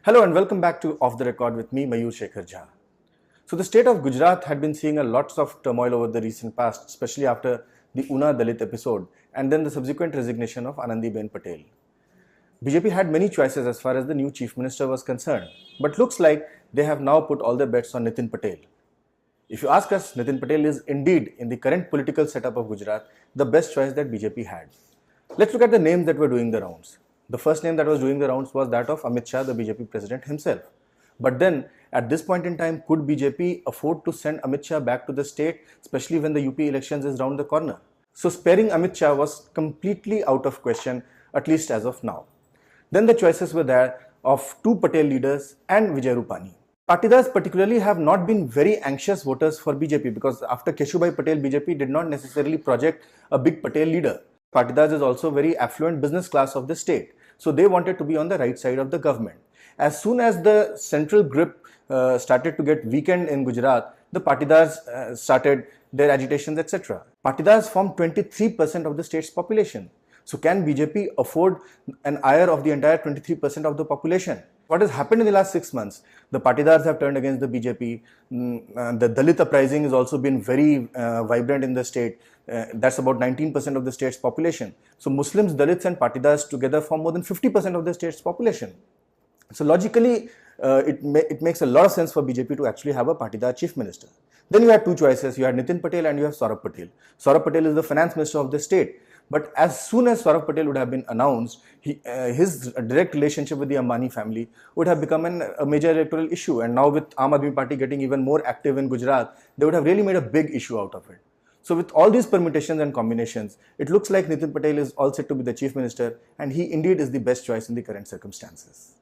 Hello and welcome back to Off the Record with me, Mayur Shekhar Jha. So the state of Gujarat had been seeing a lots of turmoil over the recent past, especially after the Una Dalit episode and then the subsequent resignation of Anandiben Patel. BJP had many choices as far as the new chief minister was concerned, but looks like they have now put all their bets on Nitin Patel. If you ask us, Nitin Patel is indeed, in the current political setup of Gujarat, the best choice that BJP had. Let's look at the names that were doing the rounds. The first name that was doing the rounds was that of Amit Shah, the BJP president himself. But then, at this point in time, could BJP afford to send Amit Shah back to the state, especially when the UP elections is round the corner? So sparing Amit Shah was completely out of question, at least as of now. Then the choices were there of two Patel leaders and Vijay Rupani. Patidars particularly have not been very anxious voters for BJP because after Keshubai Patel, BJP did not necessarily project a big Patel leader. Patidars is also very affluent business class of the state. So they wanted to be on the right side of the government. As soon as the central grip started to get weakened in Gujarat, the Patidars started their agitations, etc. Patidars form 23% of the state's population. So can BJP afford an ire of the entire 23% of the population? What has happened in the last 6 months? The Patidars have turned against the BJP. The Dalit uprising has also been very vibrant in the state. That's about 19% of the state's population. So Muslims, Dalits and Patidars together form more than 50% of the state's population. So logically, it makes a lot of sense for BJP to actually have a Patidar chief minister. Then you had two choices. You had Nitin Patel and you have Saurabh Patel. Saurabh Patel is the finance minister of the state. But as soon as Saurabh Patel would have been announced, his direct relationship with the Ambani family would have become a major electoral issue. And now with Aam Aadmi Party getting even more active in Gujarat, they would have really made a big issue out of it. So with all these permutations and combinations, it looks like Nitin Patel is all set to be the chief minister, and he indeed is the best choice in the current circumstances.